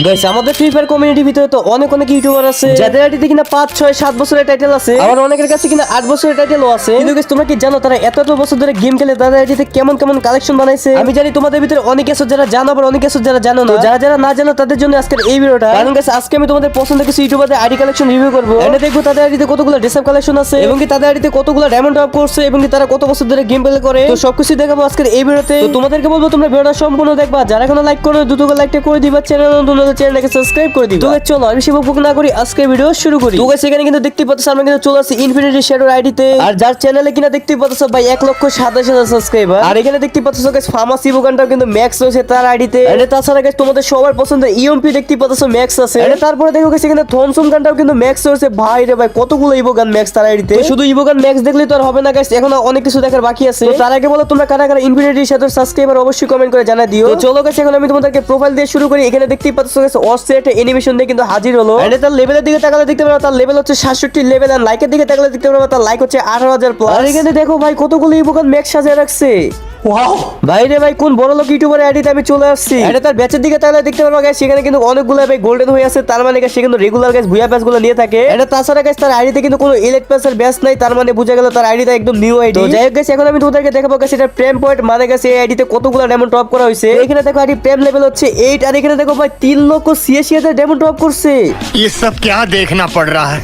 Guys আমাদের free fire কমিউনিটির ভিতরে তো অনেক ইউটিউবার আছে যাদের আইডিতে কিনা 5 6 7 বছরের টাইটেল আছে, আবার অনেকের কাছে কিনা 8 বছরের টাইটেলও আছে। কিন্তু গাইস তোমরা কি জানো তারা এত বছর ধরে গেম খেলে তাদের আইডিতে কেমন কালেকশন বানাইছে? আমি জানি তোমাদের ভিতরে অনেক আছে যারা জানো, আবার অনেক আছে যারা জানো না। যারা না জানো তাদের জন্য আজকের এই ভিডিওটা। কারণ গাইস আজকে আমি তোমাদের পছন্দের কিছু ইউটিউবারদের আইডি কালেকশন রিভিউ করব। এন্ড দেখবো তাদের আইডিতে কতগুলো ড্রেস আপ কালেকশন আছে এবং কি তাদের আইডিতে কতগুলো ডায়মন্ড আপ করছে এবং কি তারা কত বছর ধরে গেম প্লে করে। তো সবকিছু দেখাবো আজকের এই ভিডিওতে। তো তোমাদেরকে বলবো তোমরা ভিডিওটা সম্পূর্ণ দেখবা। যারা এখনো লাইক করো দ্রুত করে লাইকটা করে দিবা, চ্যানেলটাকে সাবস্ক্রাইব করে দিবা। তো চলো আর বেশি বকবক না করি আজকে ভিডিও শুরু করি। তো গাইস এখানে কিন্তু দেখতে পাচ্ছ আমরা কিন্তু চলে আসছি ইনফিনিটি শ্যাডোর আইডিতে। আর যার চ্যানেলে কিনা দেখতে পাচ্ছ ভাই 1,27,000 সাবস্ক্রাইবার। আর এখানে দেখতে পাচ্ছ গাইস ফার্মাসি বোগানটাও কিন্তু ম্যাক্স হয়েছে তার আইডিতে। আর তাছাড়া গাইস তোমাদের সবার পছন্দের ইএমপি দেখতে পাচ্ছ ম্যাক্স আছে। আর তারপরে দেখো গাইস এখানে থনসন গানটাও কিন্তু ম্যাক্স হয়েছে। ভাই রে ভাই কতগুলো ইভোগান ম্যাক্স তার আইডিতে। শুধু ইভোগান ম্যাক্স দেখলে তো আর হবে না গাইস, এখন অনেক কিছু দেখার বাকি আছে। তো তার আগে বলো তোমরা কারা ইনফিনিটির সাথে সাবস্ক্রাইবার অবশ্যই কমেন্ট করে জানাই দিও। তো চলো গাইস এখন আমি তোমাদেরকে প্রোফাইল দিয়ে শুরু করি। এখানে দেখতেই পাচ্ছ গাইস অস্থির একটা অ্যানিমেশন দিয়ে কিন্তু হাজির হলো। আর তার লেভেলের দিকে তাকালে দেখতে পারো তার লেভেল হচ্ছে 67 লেভেল। আর লাইকের দিকে তাকালে দেখতে পারো তার লাইক হচ্ছে 18,000 প্লাস। আর এখানে দেখো ভাই কতগুলো ইভোগান ম্যাক্স সাজিয়ে রাখছে। ওয়াও ভাই রে ভাই কোন বড় লোক ইউটিউবার আইডিতে আমি চলে আসছি। এটা তার ব্যাচের দিকে তাহলে দেখতে পারবো গাইস সেখানে কিন্তু অনেকগুলো ভাই গোল্ডেন হয়ে আছে। তার মানে গাইস সে কিন্তু রেগুলার গাইস ভুয়া ব্যাচগুলো নিয়ে থাকে। এটা তাছাড়া গাইস তার আইডিতে কিন্তু কোনো ইলেক্ট প্যাসের ব্যাচ নাই। তার মানে বোঝা গেল তার আইডিটা একদম নিউ আইডি। তো যাই হোক গাইস এখন আমি তোমাদেরকে দেখাবো গাইস এটা প্রেম পয়েন্ট মানে গাইস এই আইডিতে কতগুলো ডায়মন্ড টপ করা হয়েছে। এখানে দেখো আইডি প্রেম লেভেল হচ্ছে 8। আর এখানে দেখো ভাই 3,86,000 ডায়মন্ড টপ করছে। ये सब क्या देखना पड़ रहा है?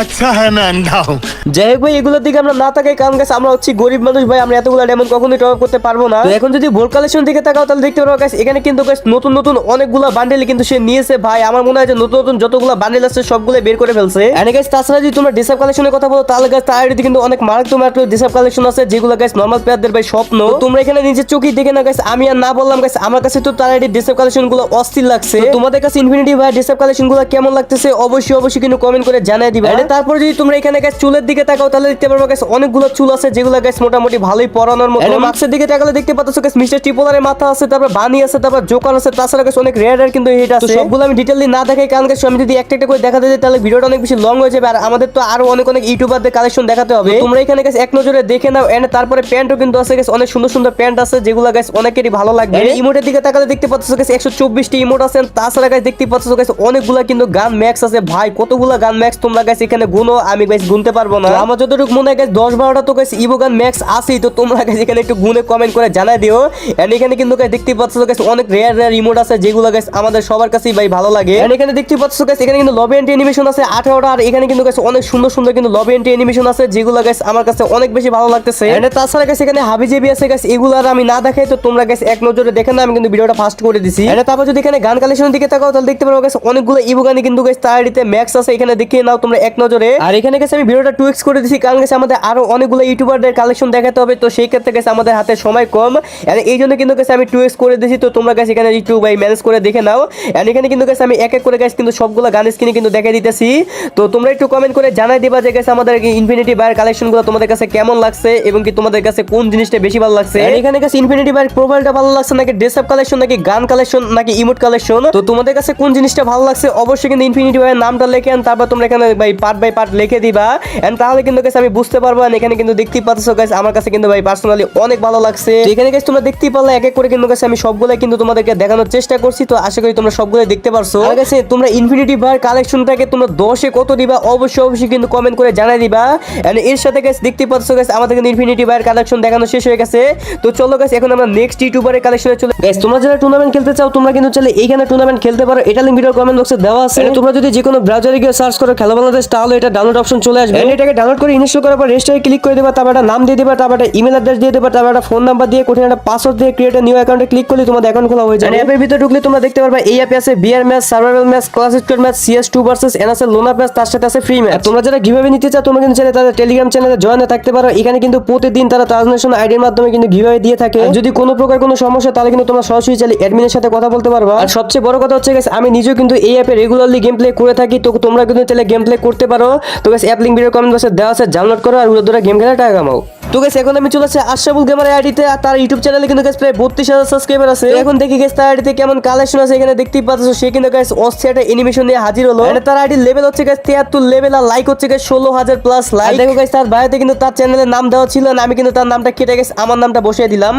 अच्छा है मैं अंधा हूँ। যাই হোক ভাই এগুলোর দিকে আমরা না তাকাই, কারণ গাইস আমরা হচ্ছে গরিব মানুষ ভাই, আমরা এতগুলো ডায়মন্ড কখনোই টপ করতে পারবো না। তো এখন যদি ভোল কালেকশন দিকে তাকাও তাহলে দেখতে পারো গাইস এখানে কিন্তু গাইস নতুন অনেকগুলো বান্ডেল কিন্তু সে নিয়েছে। ভাই আমার মনে হয় যে নতুন যতগুলো বান্ডেল আছে সবগুলো বের করে ফেলছে। এন্ড গাইস তাছাড়া যদি তোমরা ডিসআপ কালেকশনের কথা বলো তাহলে গাইস তার আইডিতে কিন্তু অনেক মারাত্মক ডিসআপ কালেকশন আছে যেগুলো গাইস নরমাল প্লেয়ারদের ভাই স্বপ্ন। তোমরা এখানে নিজের চোখে দেখে না গাইস, আমি আর না বললাম গাইস আমার কাছে তো তার আইডি ডিসআপ কালেকশন গুলো অস্থির লাগছে। তোমাদের কাছে ইনফিনিটি ভাই ডিসআপ কালেকশন গুলো কেমন লাগতেছে অবশ্যই কিন্তু কমেন্ট করে জানিয়ে দিবা। এন্ড তারপর যদি তোমরা এখানে গাইস চুলের দিকে তাকাও তাহলে দেখতে পারবে গাইস অনেকগুলো চুল আছে যেগুলো গাইস মোটামুটি ভালোই পরানোর মতো। এর মাথার দিকে তাকালে দেখতে পাচ্ছ গাইস মিস্টার ট্রিপলারের মাথা আছে, তারপর বানি আছে, তারপর জোকার আছে, তাছাড়া গাইস অনেক রেয়ার কিন্তু হিট আছে। সবগুলো আমি ডিটেইলি না দেখাই কারণ গাইস আমি যদি একটা করে দেখাতে যাই তাহলে ভিডিওটা অনেক বেশি লং হয়ে যাবে। আর আমাদের তো আরো অনেক ইউটিউবারদের কালেকশন দেখাতে হবে। তোমরা এখানে গাইস এক নজরে দেখে নাও। এন্ড তারপরে প্যান্টও কিন্তু আছে গাইস, অনেক সুন্দর প্যান্ট আছে যেগুলো গাইস অনেকেরই ভালো লাগবে। এর ইমোটের দিকে তাকালে দেখতে পাচ্ছ গাইস 124টি ইমোট আছে। তাছাড়া গাইস দেখতে পাচ্ছ গাইস অনেকগুলা কিন্তু গান ম্যাক্স আছে। ভাই কতগুলা গান ম্যাক্স তোমরা গাইস এখানে গুনো, আমি গাইস গুনতে পারবো না। আমার যতটুকু মনে হয় গাইস 10-12টা তো গাইস ইভোগান ম্যাক্স আছে। তো তোমরা গাইস এখানে একটু গুনে কমেন্ট করে জানাই দিও। এন্ড এখানে কিন্তু গাইস দেখতে পাচ্ছ গাইস অনেক রেয়ার ইমোট আছে যেগুলো গাইস আমাদের সবার কাছেই ভাই ভালো লাগে। এন্ড এখানে দেখতে পাচ্ছ গাইস এখানে কিন্তু লবি এন্ট্রি অ্যানিমেশন আছে 18টা। আর এখানে কিন্তু গাইস অনেক সুন্দর কিন্তু লবি এন্ট্রি অ্যানিমেশন আছে যেগুলো গাইস আমার কাছে অনেক বেশি ভালো লাগতেছে। এন্ড তাছাড়া গাইস এখানে হাবিজেবি আছে গাইস, এগুলো আর আমি না দেখাই তো তোমরা গাইস এক নজরে দেখে না, আমি কিন্তু ভিডিওটা ফাস্ট করে দিছি। এন্ড তারপর যদি এখানে গান কালেকশনের দিকে তাকাও তাহলে দেখতে পারো গাইস অনেকগুলো ইভোগানি কিন্তু গাইস তার আইডিতে ম্যাক্স আছে, এখানে দেখে নাও তোমরা এক নজরে। আর এখানে গাইস আমি ভিডিওটা 2x করে দিছি কারণ গাইস আমাদের আরো অনেকগুলো ইউটিউবারদের কালেকশন দেখাতে হবে। তো সেই ক্ষেত্রে গাইস আমাদের হাতে সময় কম, এন্ড এই জন্য কিন্তু গাইস আমি 2x করে দিছি। তো তোমরা গাইস এখানে একটু ভাই ম্যানেজ করে দেখে নাও। এন্ড এখানে কিন্তু গাইস আমি এক করে গাইস কিন্তু সবগুলো গান স্ক্রিনে কিন্তু দেখাই দিতেছি। তো তোমরা একটু কমেন্ট করে জানাই দিবা যে গাইস আমাদের ইনফিনিটি ভাইয়ের কালেকশনগুলো তোমাদের কাছে কেমন লাগছে এবং কি তোমাদের কাছে কোন জিনিসটা বেশি ভালো লাগছে। এন্ড এখানে গাইস ইনফিনিটি ভাইয়ের প্রোফাইলটা ভালো লাগছে নাকি ড্রেসআপ কালেকশন নাকি গান কালেকশন নাকি ইমোট কালেকশন, তো তোমাদের কাছে কোন জিনিসটা ভালো লাগছে অবশ্যই কিন্তু ইনফিনিটি ভাইয়ের নামটা লিখে আন, তারপর তোমরা এখানে ভাই পার্ট বাই পার্ট লিখে দিবা। এন্ড তাহলে কিন্তু গাইস আমি বুঝতে পারবো। আর এখানে কিন্তু দেখতেই পাচ্ছ গাইস আমার কাছে কিন্তু ভাই পার্সোনালি অনেক ভালো লাগছে। এখানে গাইস তোমরা দেখতেই পারলে এক করে কিন্তু গাইস আমি সবগুলাই কিন্তু তোমাদেরকে দেখানোর চেষ্টা করছি। তো আশা করি তোমরা সবগুলাই দেখতে পারছো। আর গাইস তোমরা ইনফিনিটি ভাইয়ের কালেকশনটাকে তোমরা 10 এ কত দিবা অবশ্যই কিন্তু কমেন্ট করে জানাই দিবা। এন্ড এর সাথে গাইস দেখতেই পাচ্ছ গাইস আমাদের কিন্তু ইনফিনিটি ভাইয়ের কালেকশন দেখানো শেষ হয়ে গেছে। তো চলো গাইস এখন আমরা নেক্সট ইউটিউবারের কালেকশনে চলে। গাইস তোমরা যারা টুর্নামেন্ট খেলতে চাও তোমরা কিন্তু চাইলে এইখানে টুর্নামেন্ট খেলতে পারো, এটা লিংক ভিডিওর কমেন্ট বক্সে দেওয়া আছে। তোমরা যদি যে কোনো ব্রাউজারে গিয়ে সার্চ করো খেলা বাংলাদেশ তাহলে এটা ডাউনলোড অপশন চলে আসবে। এন্ড এটাকে ডাউনলোড করে ইনস্টল করার পর রেজিস্টারে ক্লিক করে দিবা, তারপর একটা নাম দিয়ে দিবা, তারপর একটা ইমেল অ্যাড্রেস দিয়ে দিবা, তারপর একটা ফোন নাম্বার দিয়ে কঠিন একটা পাসওয়ার্ড দিয়ে ক্রিয়েট নিউ অ্যাকাউন্টে ক্লিক করলে তোমাদের অ্যাকাউন্ট খোলা হয়ে যাবে। অ্যাপের ভিতরে ঢুকলে তোমরা দেখতে পারবে এই অ্যাপে আছে BR match, survival match, clash squad match, CS2 versus NSL লোনা ম্যাচ, তার সাথে আছে ফ্রি ম্যাচ। তোমরা যারা গিভঅ্যাওয়ে নিতে চাও তোমরা কিন্তু চাইলে তাদের টেলিগ্রাম চ্যানেলে জয়েন হয়ে থাকতে পারো। এখানে কিন্তু প্রতিদিন তারা ট্রানজাকশন আইডির মাধ্যমে কিন্তু গিভঅ্যাওয়ে দিয়ে থাকে। যদি কোনো প্রকার কোনো সমস্যা তাহলে কিন্তু তোমরা সরাসরি চাইলে অ্যাডমিনের সাথে কথা বলতে পারবা। আর সবচেয়ে বড় কথা হচ্ছে গাইস আমি নিজেও কিন্তু এই অ্যাপে রেগুলারলি গেম প্লে করে থাকি। তো তোমরা কিন্তু চাইলে গেম প্লে করতে পারো। তো guys app link video comment বক্সে দেওয়া আছে, ডাউনলোড করো আর উড়ে ধরে গেম খেলা টাকা কামাও। তো গাইস এখন আমি চলে আসছি আশরাফুল গেমারের আইডিতে। আর তার ইউটিউব চ্যানেলে কিন্তু গাইস প্রায় 32,000 সাবস্ক্রাইবার আছে। এখন দেখি গাইস তার আইডিতে কেমন কালেকশন আছে। এখানে দেখতেই পাচ্ছ সে কিন্তু গাইস অস্থির একটা অ্যানিমেশন নিয়ে হাজির হলো। এন্ড তার আইডি লেভেল হচ্ছে গাইস 73 লেভেল, আর লাইক হচ্ছে গাইস 16,000 প্লাস লাইক। দেখো গাইস তার বায়োতে কিন্তু তার চ্যানেলের নাম দেওয়া ছিল না, আমি কিন্তু তার নামটা কেটে গাইস আমার নামটা বসিয়ে দিলাম।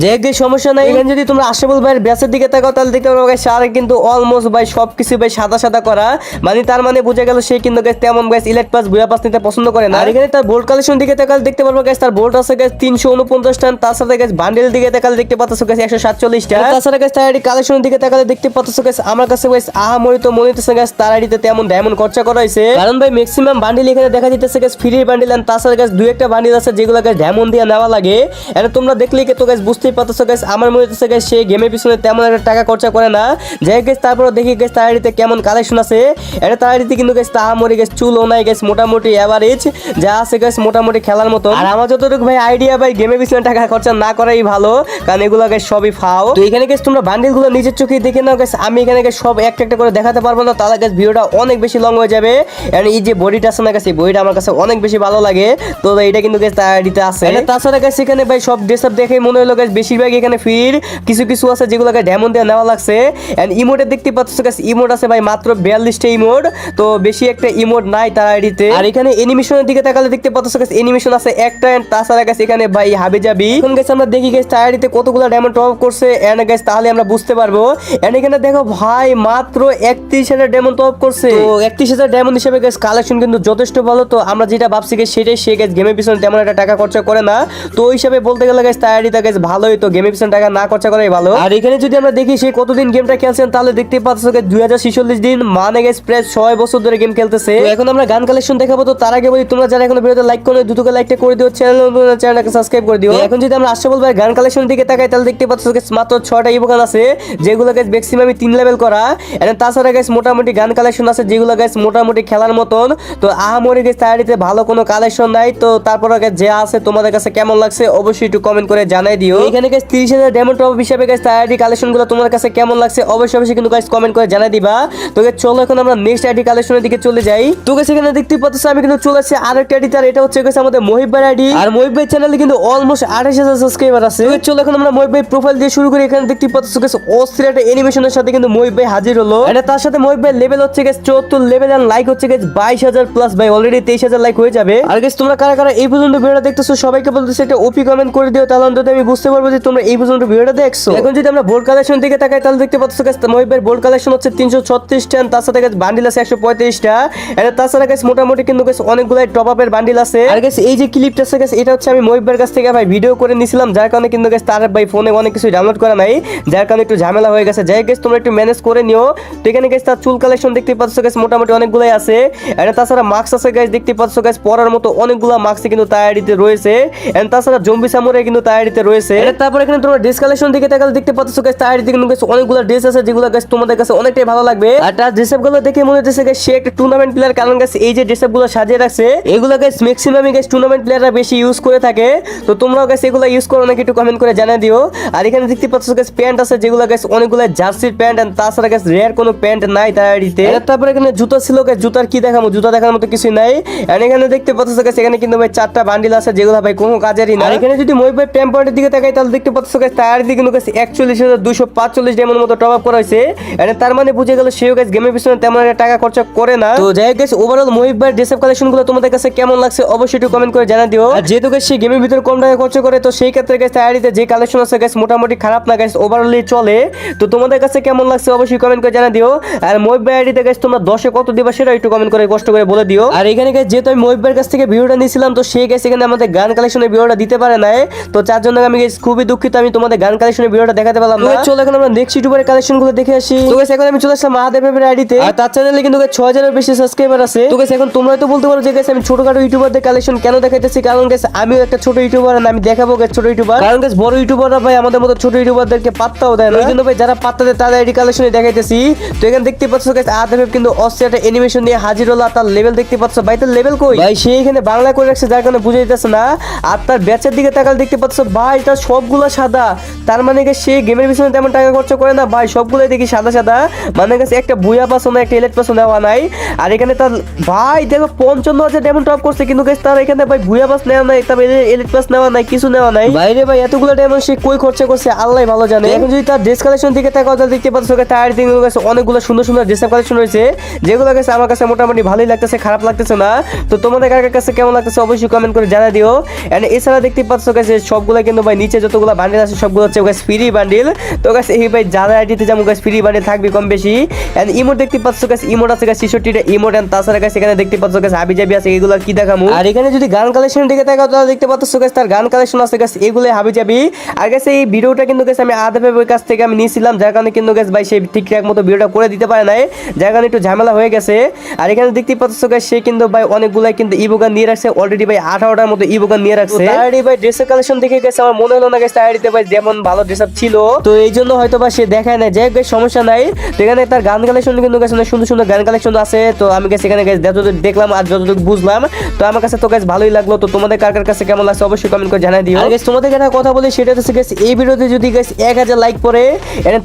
যে কি সমস্যা নাই। এখানে যদি তোমরা আশরাফুল ভাইয়ের ব্যাচের দিকে তাকাও তাহলে দেখতে পারো গাইস সার কিন্তু অলমোস্ট ভাই সবকিছু ভাই সাদা সাদা করা, মানে তার মানে বোঝা গেল সে কিন্তু গাইস তেমন গাইস ইলেট পাস বুয়া পাস নিতে পছন্দ করে না। আর এখানে তার বোল্ট কালেকশন দিকে তাকালে দেখতে পারবো গাইস তার বোল্ট আছে গাইস 349 টান, তার সাথে গাইস বান্ডেল দিকে তাকালে দেখতে পাচ্ছ গাইস 147 টা। তাছাড়া গাইস তার আইডি কালেকশন দিকে তাকালে দেখতে পাচ্ছ গাইস আমার কাছে গাইস আহামরি তো মনে হচ্ছে গাইস তার আইডিতে তেমন ডায়মন্ড খরচা করা হয়েছে, কারণ ভাই ম্যাক্সিমাম বান্ডেল এখানে দেখা যাচ্ছে গাইস ফ্রি বান্ডেল, আর তাছাড়া গাইস দুই একটা বান্ডেল আছে যেগুলো গাইস ডায়মন্ড দিয়ে নেওয়া লাগে। এটা তোমরা দেখলেই তো গাইস বুঝতেই পারছো গাইস আমার মনে হচ্ছে গাইস সে গেমের পিছনে তেমন একটা টাকা খরচা করে না। যাই গাইস তারপর দেখি গাইস তার আইডিতে কেমন কালেকশন আছে। এটা তার আইডিতে কিন্তু গাইস আহামরি গাইস চুলও নাই গাইস, মোটামুটি এভারেজ যা আছে গাইস মোটামুটি খেলার মতো। আর আমার যতটুকু ভাই আইডিয়া ভাই গেমের পিছনে টাকা খরচা না করাই ভালো, কারণ এগুলো গাইস সবই ফাও। তো এখানে গাইস তোমরা বান্ডেলগুলো নিজের চোখে দেখে নাও গাইস, আমি এখানে গাইস সব একটা একটা করে দেখাতে পারবো না, তাহলে গাইস ভিডিওটা অনেক বেশি লং হয়ে যাবে। এন্ড এই যে বডিটা আছে না গাইস, এই বডিটা আমার কাছে অনেক বেশি ভালো লাগে, তো এটা কিন্তু গাইস তার আইডিতে আছে। এন্ড তাছাড়া গাইস এখানে ভাই সব ড্রেস আপ দেখে মনে হলো গাইস বেশিরভাগ এখানে ফ্রির, কিছু কিছু আছে যেগুলো গাইস ডায়মন্ড দিয়ে নেওয়া লাগছে। এন্ড ইমোটে দেখতে পাচ্ছ গাইস ইমোট আছে ভাই মাত্র 42টা ইমোট, তো বেশি একটা ইমোট নাই তার আইডিতে। আর এখানে অ্যানিমেশনের দিকে তাকালে দেখতে পাচ্ছ গাইস অ্যানিমেশন আছে একটা, এন্ড তাছাড়া গাইস এখানে ভাই হাবিজাবি। এখন গাইস আমরা দেখি গাইস তার আইডিতে কতগুলো ডায়মন্ড টপ করছে এন্ড গাইস তাহলে আমরা বুঝতে পারবো। এন্ড এখানে দেখো ভাই মাত্র 31,000 ডায়মন্ড টপ করছে, তো 31,000 ডায়মন্ড হিসেবে গাইস কালেকশন কিন্তু যথেষ্ট ভালো। তো আমরা যেটা ভাবছি গাইস সেটাই, সে গাইস গেমের পিছনে তেমন একটা টাকা খরচা করে না, তো ওই হিসাবে বলতে গেলে গাইস তার আইডিতে গাইস ভালোই, তো গেমের পিছনে টাকা না খরচা করাই ভালো। আর এখানে যদি আমরা দেখি সে কতদিন গেমটা খেলছেন তাহলে দেখতে পাচ্ছ গাইস 2046 দিন, মানে গাইস প্রায় 6 বছর ধরে গেম খেলতেছে। তো এখন আমরা গান কালেকশন দেখাবো, তো তার আগে বলি তোমরা যারা এখন ভিডিওতে লাইক করো দ্রুত লাইকটা করে দিও, চ্যানেলটাকে সাবস্ক্রাইব করে দিও। এখন যদি আমরা আশরাফুল ভাই গান কালেকশনের দিকে তাকাই তাহলে দেখতে পাচ্ছ গাইস মাত্র 6টা ইভোগান আছে যেগুলো গাইস ম্যাক্সিমাম 3 লেভেল করা। এন্ড তাছাড়া গাইস মোটামুটি গান কালেকশন আছে যেগুলো গাইস মোটামুটি খেলার মতন, তো আহামরি গাইস তারিতে ভালো কোনো কালেকশন নাই। তো তারপর গাইস যে আছে তোমাদের কাছে কেমন লাগছে অবশ্যই একটু কমেন্ট করে জানাই দিও। এখানে গাইস 30,000 ডায়মন্ড টপ হিসেবে গাইস তারি কালেকশনগুলো তোমাদের কাছে কেমন লাগছে অবশ্যই কিন্তু গাইস কমেন্ট করে জানাই দিবা। তো গাইস চলো এখন আমরা নেক্সট আইডি কালেকশনের দিকে চলে যাই। তো গাইস এখানে দেখতে পাচ্ছ আমি কিন্তু চলে আসছি আরেকটা আইডি, আর এটা হচ্ছে গাইস আমাদের মহিব ভাই আইডি। আর মহিব ভাই চ্যানেলে কিন্তু অলমোস্ট 28,000 সাবস্ক্রাইবার আছে। তো চলো এখন আমরা মহিব ভাই প্রোফাইল দিয়ে শুরু করি। এখানে দেখতে পাচ্ছ গাইস অস্থির একটা অ্যানিমেশনের সাথে কিন্তু মহিব ভাই হাজির হলো। এটা তার সাথে মহিব ভাই লেভেল হচ্ছে গাইস 74 লেভেল, আর লাইক হচ্ছে গাইস 22,000 প্লাস, ভাই অলরেডি 23,000 লাইক হয়ে যাবে। আর গাইস তোমরা কারা কারা এই পর্যন্ত ভিডিওটা দেখতেছো সবাইকে বলতেছি একটা ওপি কমেন্ট করে দিও, তাহলে অন্তত আমি বুঝতে পারবো যে তোমরা এই পর্যন্ত ভিডিওটা দেখছো। এখন যদি আমরা বোল্ড কালেকশন দিকে তাকাই তাহলে দেখতে পাচ্ছ গাইস মহিব ভাইয়ের বোল্ড কালেকশন হচ্ছে 336 টা, তার সাথে গাইস বান্ডিল আছে 135 টা। এটা তাছাড়া গাইস মোটামুটি কিন্তু গাইস অনেকগুলাই টপ আপের বান্ডিল আছে। আর গাইস এই যে ক্লিপটা আছে গাইস এটা হচ্ছে আমি মহিব ভাইয়ের কাছ থেকে ভাই ভিডিও করে নিছিলাম, যার কারণে কিন্তু গাইস তার ভাই ফোনে অনেক কিছু ডাউনলোড করা নাই, যার কারণে একটু ঝামেলা হয়ে গেছে। যাই গাইস তোমরা একটু ম্যানেজ করে নিও। তো এখানে গাইস তার চুল কালেকশন দেখতে পাচ্ছ গাইস মোটামুটি অনেকগুলাই আছে। এটা তাছাড়া মাস্ক আছে গাইস দেখতে পাচ্ছ গাইস পরার মতো অনেকগুলা মাস্ক কিন্তু তার আইডিতে রয়েছে। এন্ড তাছাড়া জম্বি সামুরাই কিন্তু তার আইডিতে রয়েছে। এটা তারপর এখানে তোমরা ড্রেস কালেকশন দিকে তাকালে দেখতে পাচ্ছ গাইস তার আইডিতে কিন্তু গাইস অনেকগুলা ড্রেস আছে যেগুলো গাইস তোমাদের কাছে অনেকটাই ভালো লাগবে। আর তার ড্রেসআপগুলো দেখে মনে হচ্ছে গাইস সে একটা টুর্নামেন্ট প্লেয়ার, কারণ গাইস এই যে ড্রেসআপগুলো সাজিয়ে রাখছে এগুলো গাইস ম্যাক্সিমামই গাইস টুর্নামেন্ট প্লেয়াররা বেশি ইউজ করে থাকে। তো তোমরাও গাইস এগুলো ইউজ করো নাকি একটু কমেন্ট করে জানিয়ে দিও। আর এখানে দেখতে পাচ্ছ গাইস প্যান্ট আছে যেগুলো গাইস অনেকগুলো জার্সির প্যান্ট, এন্ড তাছাড়া গাইস রেয়ার কোনো প্যান্ট নাই তার আইডিতে। তারপর এখানে জুতা ছিল গাইস, জুতার কি দেখাবো, জুতা দেখার মতো কিছু নাই। এন্ড এখানে দেখতে পাচ্ছ গাইস এখানে কিন্তু ভাই 4টা বান্ডিল আছে যেগুলো ভাই কোনো কাজেরই না। আর এখানে যদি মহিব ভাই প্যাম্প পয়েন্টের দিকে তাকাই তাহলে দেখতে পাচ্ছ গাইস তার আইডিতে কিন্তু গাইস 41,245 ডায়মন্ড মতো টপ আপ করা হয়েছে। এন্ড তার মানে বুঝে গেল সেও গাইস গেমের পিছনে তেমন একটা টাকা খরচা করে না। তো যাই হোক গাইস ওভারঅল মহিব ভাইয়ের ড্রেসআপ কালেকশনগুলো তোমাদের কাছে কেমন লাগছে অবশ্যই একটু কমেন্ট করে জানিয়ে দিও। আর যেহেতু গাইস সেই গেমের ভিতরে কম টাকা খরচা করে, তো সেই ক্ষেত্রে গাইস তার আইডিতে যে কালেকশন আছে গাইস মোটামুটি খারাপ না গাইস, ওভারঅলি চলে। তো তোমাদের কাছে কেমন লাগছে অবশ্যই কমেন্ট করে জানিয়ে দিও। আর মহিব ভাই আইডিতে গাইস তোমরা 10-এ কত দিবা সেটা একটু কমেন্ট করে কষ্ট করে বলে দিও। আর এখানে গাইস যেহেতু আমি মহিব ভাইয়ের কাছ থেকে ভিডিওটা নিয়েছিলাম, তো সেই গাইস এখানে আমাদের গান কালেকশনের ভিডিওটা দিতে পারে নাই, তো যার জন্য আমি গাইস খুবই দুঃখিত আমি তোমাদের গান কালেকশনের ভিডিওটা দেখাতে পারলাম না। চলো এখন আমরা নেক্সট ইউটিউবের কালেকশনগুলো দেখে আসি। তো গাইস এখন আমি চলে আসলাম মাহাদেব ভাইয়ের আইডিতে, আর তার চ্যানেলে কিন্তু গাইস 6,000 এর বেশি সাবস্ক্রাইবার আছে। তো গাইস এখন তোমরা তো বলতে পারো যে গাইস আমি ছোটখাটো ইউটিউবারদের কালেকশন কেন দেখাইতেছি, কারণ গাইস আমিও একটা ছোট ইউটিউবার, আর আমি দেখাবো গাইস ছোট ইউটিউবার, কারণ গাইস বড় ইউটিউবাররা ভাই আমাদের মতো ছোট ইউটিউবারদেরকে পাত্তাও দেয় না। ওইজন্য ভাই যারা পাত্তা দেয় তাদের আইডি কালেকশনে দেখাইতেছি। তো এখানে দেখতে পাচ্ছ গাইস আদেব কিন্তু অস্থির একটা অ্যানিমেশন নিয়ে হাজির হলো, আর তার লেভেল দেখতে পাচ্ছ ভাই, তার লেভেল কই ভাই, সে এখানে বাংলা করে রাখছে যার কারণে বুঝে যেতেছে না। আর তার ব্যাচের দিকে তাকালে দেখতে পাচ্ছ ভাই তার সবগুলা সাদা, তার মানে গাইস সে গেমের পিছনে তেমন টাকা খরচ করে না ভাই, সবগুলাই দেখি সাদা সাদা, মানে গাইস একটা বুয়া পাসও না, একটা এলিট পাসও নেওয়া নাই। আর এখানে তার ভাই দেখো 55,000 ডায়মন্ড টপ করছে, কিন্তু গাইস তার এখানে ভাই বুয়া পাস নেওয়া নাই, তারপর এলিট পাস নেওয়া নাই, কিছু নেওয়া নাই বাইরে ভাই, এতগুলো ডায়মন্ড সে কই খরচা করছে আল্লাহ ভালো জানে। এখন যদি তার ড্রেস কালেকশন দিকে তাকাও তাহলে দেখতে পাচ্ছ তার দিকে গাইস অনেকগুলো সুন্দর সুন্দর ড্রেস কালেকশন রয়েছে যেগুলো গাইস আমার কাছে মোটামুটি ভালোই লাগতেছে, খারাপ লাগতেছে না। তো তোমাদের কার কাছে কেমন লাগতেছে অবশ্যই কমেন্ট করে জানিয়ে দিও। এন্ড এছাড়া দেখতে পাচ্ছ গাইস সবগুলা কিন্তু ভাই নিচে যতগুলো বান্ডেল আছে সবগুলো হচ্ছে গাইস ফ্রি বান্ডেল। তো গাইস এই ভাই যারা আইডিতে যেমন গাইস ফ্রি বান্ডেল থাকবে কম বেশি। এন্ড ইমোট দেখতে পাচ্ছ গাইস, ইমোট আছে গাইস 66টা ইমোট। এন্ড তাছাড়া গাইস এখানে দেখতে পাচ্ছ গাইস হাবি জাবি আছে, এগুলো কি দেখামু। আর এখানে যদি গান কালেকশন দিকে তাকাও তাহলে দেখতে পাচ্ছ গাইস তার গান কালেকশন আছে গাইস, এগুলো হাবি জাবি। আর গাইস এই ভিডিওটা কিন্তু গাইস আমি আদা ভাইয়ের কাছ থেকে আমি নিয়েছিলাম, যার কারণে কিন্তু গাইস ভাই সে ঠিকঠাক মতো ভিডিওটা করে দিতে পারে নাই, যার কারণে একটু ঝামেলা হয়ে গেছে। আর এখানে দেখতে পাচ্ছ গাইস সে কিন্তু ভাই অনেকগুলাই কিন্তু ইবোগান নিয়ে রাখছে অলরেডি ভাই 18টার মতো ইবোগান নিয়ে রাখছে। তারই ভাই ড্রেসের কালেকশন দেখে গেছে আমার মনে হলো না গাইস তারইতে ভাই যেমন ভালো ড্রেস আপ ছিল, তো এই জন্য হয়তো বা সে দেখায় না। যাই গাইস সমস্যা নাই। তো এখানে তার গান কালেকশন কিন্তু গাইস অনেক সুন্দর সুন্দর গান কালেকশন আছে। তো আমি গাইস এখানে গাইস যতটুকু দেখলাম আর যতটুকু বুঝলাম, তো আমার কাছে তো গাইস ভালোই লাগলো। তো তোমাদের কার কার কাছে কেমন লাগছে অবশ্যই কমেন্ট করে জানাই দিও। আর গাইস তোমাদের একটা কথা বলি, সেটা হচ্ছে গাইস এই ভিডিওতে যদি গাইস 1000 লাইক পড়ে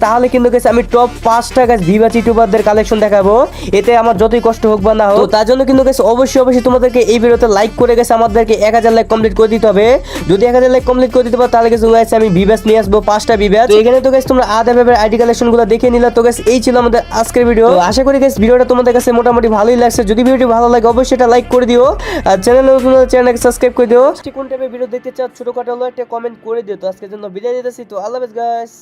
তাহলে কিন্তু গাইস আমি টপ 5টা গাইস ভিভাচ ইউটিউবারদের কালেকশন দেখাবো। এতে আমার যতই কষ্ট হোক বা না হোক, তো তার জন্য কিন্তু গাইস অবশ্যই তোমাদেরকে এই ভিডিওতে লাইক করে গাইস আমাদেরকে 1000 লাইক কমপ্লিট করে দিতে হবে। যদি 1000 লাইক কমপ্লিট করে দিতে পারো তাহলে গাইস আমি ভিভাচ নিয়ে আসবো 5টা ভিভাচ। তো এখানে তো গাইস তোমরা আদা ভাইয়ের আইডি কালেকশনগুলো দেখে নিলা। তো গাইস এই ছিল আমাদের আজকের ভিডিও। তো আশা করি গাইস ভিডিওটা তোমাদের কাছে মোটামুটি ভালোই লাগছে। যদি ভিডিওটি ভালো লাগে অবশ্যই এটা লাইক করে দিও, আর চ্যানেলটাকে সাবস্ক্রাইব করে দিও। কোন টাইপের ভিডিও দেখতে চাও ছোটখাটো হলো একটা কমেন্ট করে দিও। তো আজকের জন্য বিদায় নিতেছি। তো আল্লাহ হাফেজ গাইস।